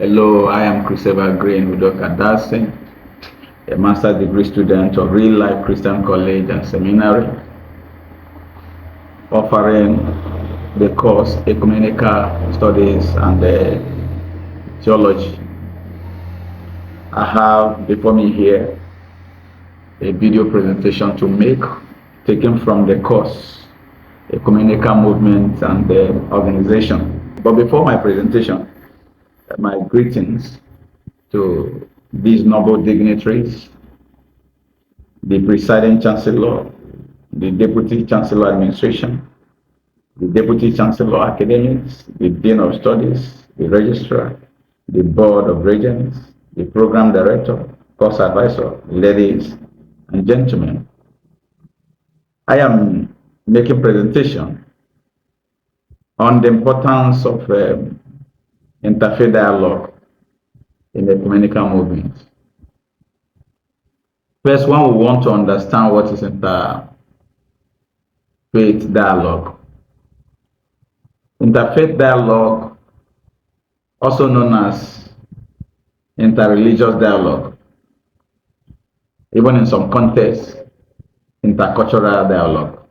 Hello, I am Christopher Green Udoka Dasin, a master's degree student of Real Life Christian College and Seminary, offering the course Ecumenical Studies and Theology. I have before me here a video presentation to make, taken from the course Ecumenical Movement and Organization. But before my presentation, my greetings to these noble dignitaries, the presiding chancellor, the deputy chancellor administration, the deputy chancellor academics, the dean of studies, the registrar, the board of regents, the program director, course advisor, ladies and gentlemen. I am making presentation on the importance of interfaith dialogue in the ecumenical movement. First, one will want to understand what is interfaith dialogue. Interfaith dialogue, also known as interreligious dialogue, even in some contexts, intercultural dialogue,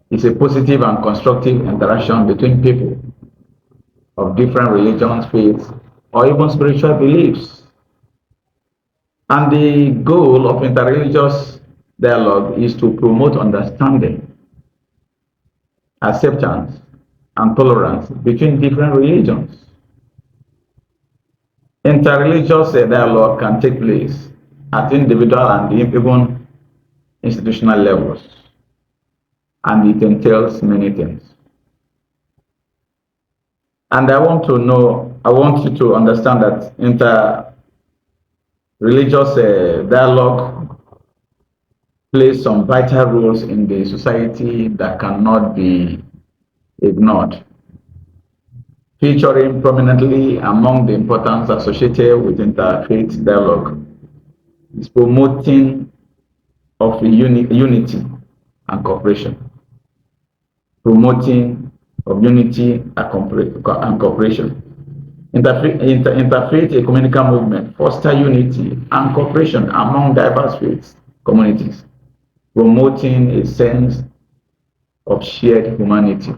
is a positive and constructive interaction between people of different religions, faiths, or even spiritual beliefs. And the goal of interreligious dialogue is to promote understanding, acceptance, and tolerance between different religions. Interreligious dialogue can take place at individual and even institutional levels, and it entails many things. And I want you to understand that interreligious dialogue plays some vital roles in the society that cannot be ignored. Featuring prominently among the importance associated with interfaith dialogue is promoting of unity and cooperation. Promoting of unity and cooperation. Interfaith ecumenical movement foster unity and cooperation among diverse faith communities, promoting a sense of shared humanity.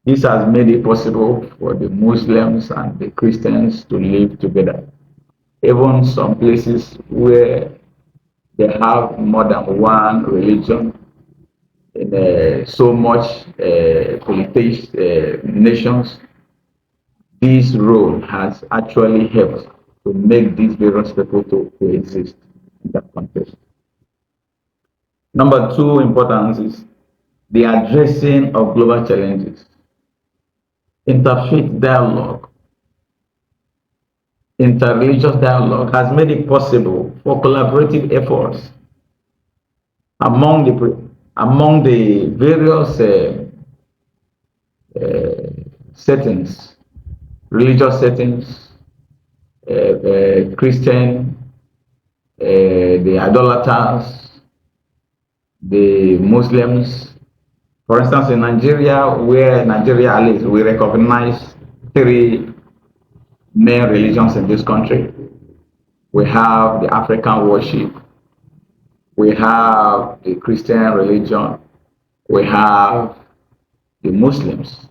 This has made it possible for the Muslims and the Christians to live together. Even some places where they have more than one religion in so much polytheist nations, this role has actually helped to make these various people to exist in that context. Number two importance is the addressing of global challenges. Interfaith dialogue, interreligious dialogue has made it possible for collaborative efforts among the various settings, religious settings, Christian, the idolaters, the Muslims. For instance, in Nigeria, where Nigeria at least we recognize three main religions in this country. We have the African worship, we have the Christian religion, we have the Muslims.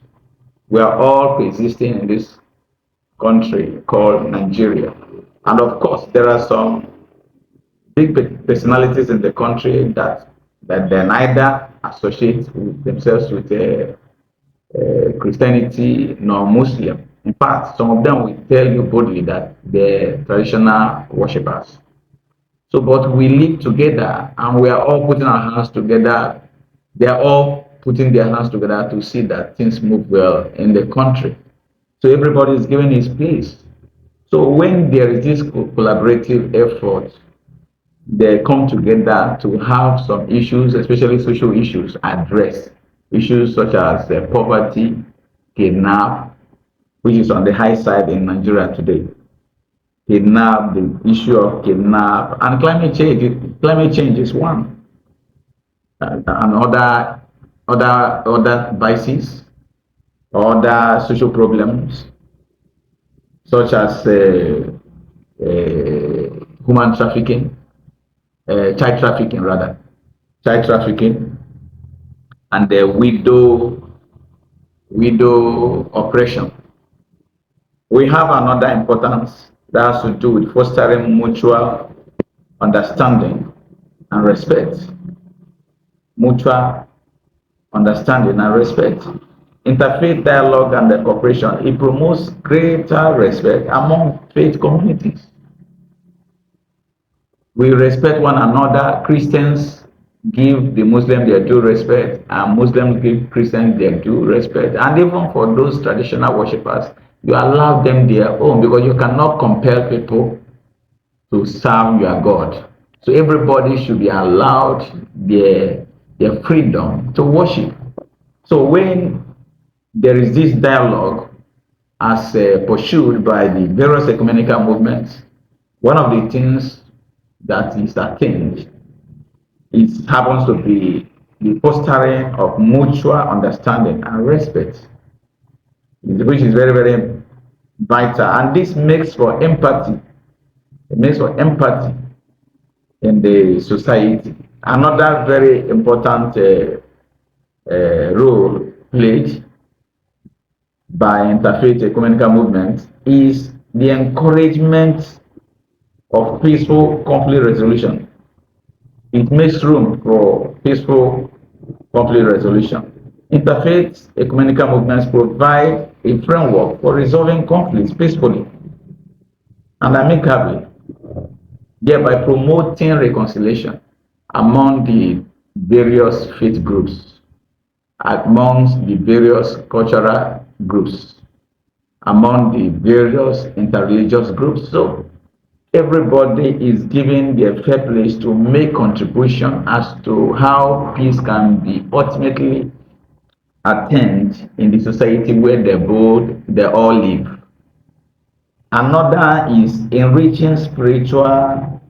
We are all coexisting in this country called Nigeria. And of course, there are some big personalities in the country that they neither associate themselves with Christianity nor Muslim. In fact, some of them will tell you boldly that they're traditional worshippers. So, but we live together and we are all putting our hands together. They are all putting their hands together to see that things move well in the country. So everybody is given his place. So when there is this collaborative effort, they come together to have some issues, especially social issues, addressed. Issues such as poverty, kidnap, which is on the high side in Nigeria today. Kidnap, the issue of kidnap, and climate change. Climate change is one, and other vices, other social problems. such as human trafficking, child trafficking rather, child trafficking, and the widow oppression. We have another importance that has to do with fostering mutual understanding and respect. Mutual understanding and respect. Interfaith dialogue and the cooperation, it promotes greater respect among faith communities. We respect one another. Christians give the Muslims their due respect, and Muslims give Christians their due respect. And even for those traditional worshippers, you allow them their own because you cannot compel people to serve your God. So everybody should be allowed their freedom to worship. So when there is this dialogue as pursued by the various ecumenical movements, one of the things that is attained it happens to be the fostering of mutual understanding and respect, which is very, very vital. And this makes for empathy. It makes for empathy in the society. Another very important role played by interfaith ecumenical movements is the encouragement of peaceful conflict resolution. It makes room for peaceful conflict resolution. Interfaith ecumenical movements provide a framework for resolving conflicts peacefully and amicably, thereby promoting reconciliation among the various faith groups, amongst the various cultural groups, among the various interreligious groups. So everybody is given their fair place to make contribution as to how peace can be ultimately attained in the society where they all live. Another is enriching spiritual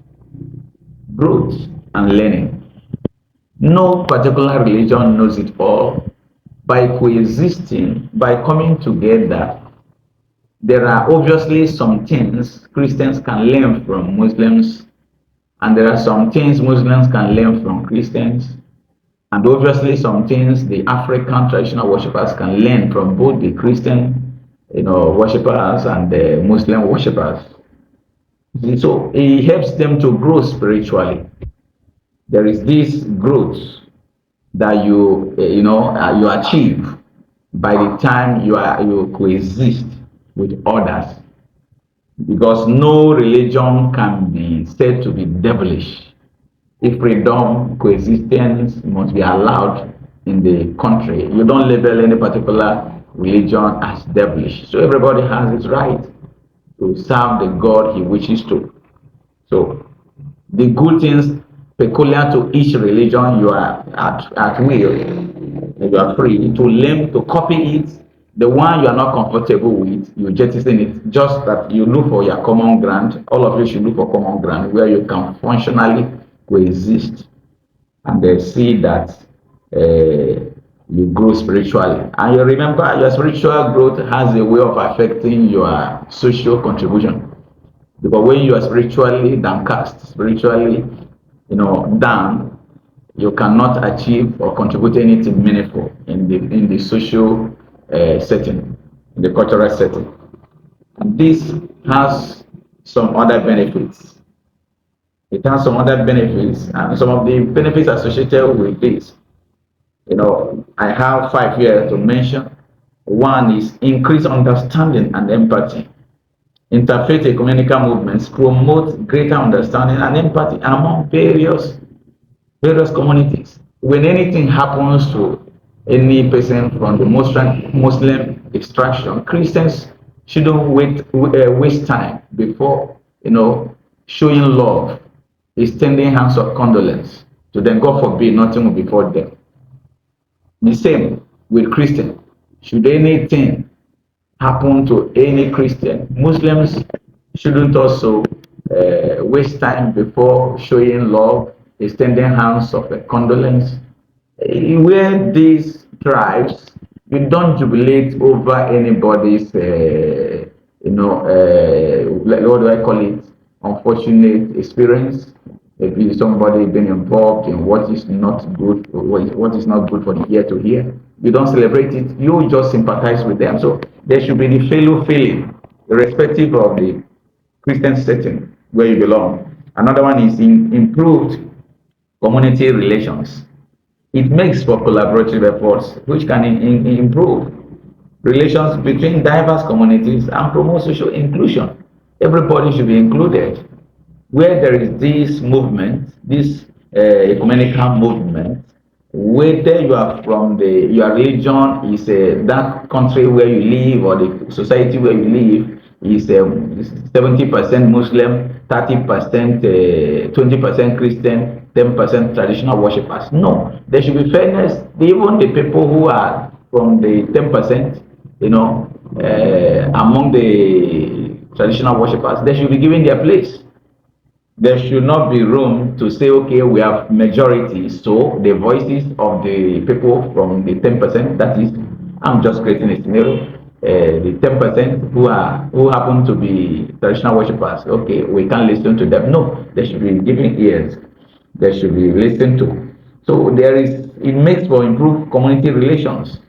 growth and learning. No particular religion knows it all. By coexisting, by coming together, there are obviously some things Christians can learn from Muslims, and there are some things Muslims can learn from Christians, and obviously some things the African traditional worshippers can learn from both the Christian, worshippers and the Muslim worshippers. So it helps them to grow spiritually. There is this growth that you achieve by the time you coexist with others, because no religion can be said to be devilish. If freedom, coexistence must be allowed in the country, you don't label any particular religion as devilish. So everybody has his right to serve the God he wishes to. So the good things peculiar to each religion, you are at will, you are free to learn to copy it. The one you are not comfortable with, you jettison it. Just that you look for your common ground. All of you should look for common ground where you can functionally coexist, and they see that you grow spiritually. And you remember, your spiritual growth has a way of affecting your social contribution. Because when you are spiritually downcast, spiritually, down, you cannot achieve or contribute anything meaningful in the social setting, in the cultural setting. And this has some other benefits. It has some other benefits, and some of the benefits associated with this. I have 5 here to mention. One is increased understanding and empathy. Interfaith ecumenical movements promote greater understanding and empathy among various communities. When anything happens to any person from the Muslim extraction, Christians shouldn't waste time before showing love, extending hands of condolence to them. God forbid nothing will befall them. The same with Christians. Should anything happen to any Christian, Muslims shouldn't also waste time before showing love, extending hands of condolence. Where these tribes, you don't jubilate over anybody's what do I call it? Unfortunate experience. Maybe somebody being involved in what is not good, what is not good for the ear to hear. You don't celebrate it. You just sympathize with them. So there should be the fellow feeling, irrespective of the Christian setting where you belong. Another one is improved community relations. It makes for collaborative efforts which can improve relations between diverse communities and promote social inclusion. Everybody should be included. Where there is this movement, this ecumenical movement, whether you are from your religion is that country where you live or the society where you live is 70% Muslim, 30%, 20% Christian, 10% traditional worshippers. No, there should be fairness. Even the people who are from the 10%, among the traditional worshippers, they should be given their place. There should not be room to say, okay, we have majority, so the voices of the people from the 10%, that is, I'm just creating a scenario, the 10% who happen to be traditional worshippers, okay, we can't listen to them. No, they should be given ears. They should be listened to. So it makes for improved community relations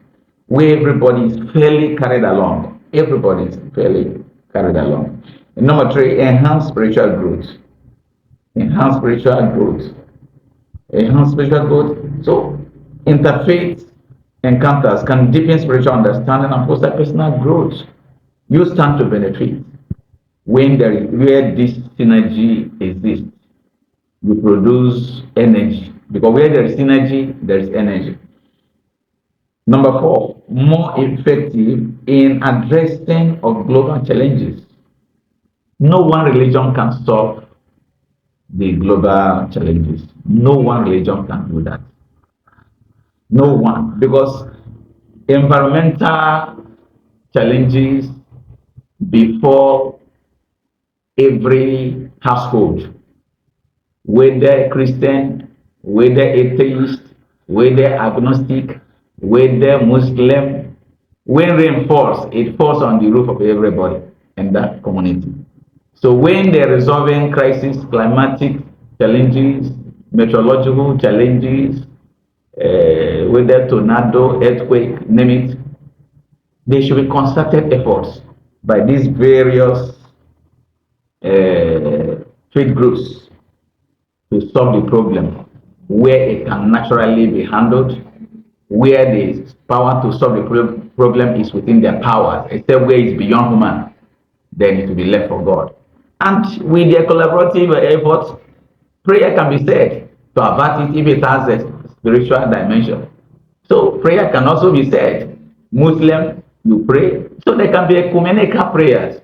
where everybody is fairly carried along. Everybody is fairly carried along. And number three, enhance spiritual growth. Enhance spiritual growth. Enhance spiritual growth. So, interfaith encounters can deepen spiritual understanding and foster personal growth. You stand to benefit where this synergy exists. You produce energy because where there is synergy, there is energy. Number four, more effective in addressing of global challenges. No one religion can solve the global challenges. No one religion can do that. No one. Because environmental challenges before every household, whether Christian, whether atheist, whether agnostic, whether Muslim, when rain falls, it falls on the roof of everybody in that community. So when they're resolving crisis, climatic challenges, meteorological challenges, whether tornado, earthquake, name it, there should be concerted efforts by these various faith groups to solve the problem where it can naturally be handled, where the power to solve the problem is within their powers, except where it's beyond human, then it will be left for God. And with their collaborative efforts, prayer can be said to avert it if it has a spiritual dimension. So prayer can also be said. Muslim, you pray. So there can be ecumenical prayers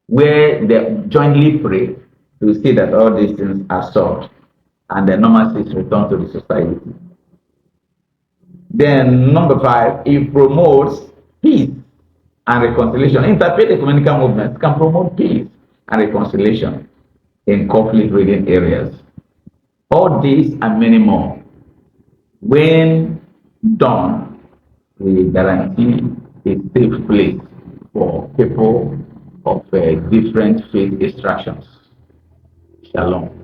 where they jointly pray to see that all these things are solved and the normalcy is returned to the society. Then number five, it promotes peace and reconciliation. Interfaith ecumenical movements can promote peace and reconciliation in conflict-ridden areas. All these and many more, when done, we guarantee a safe place for people of different faith extractions. Shalom.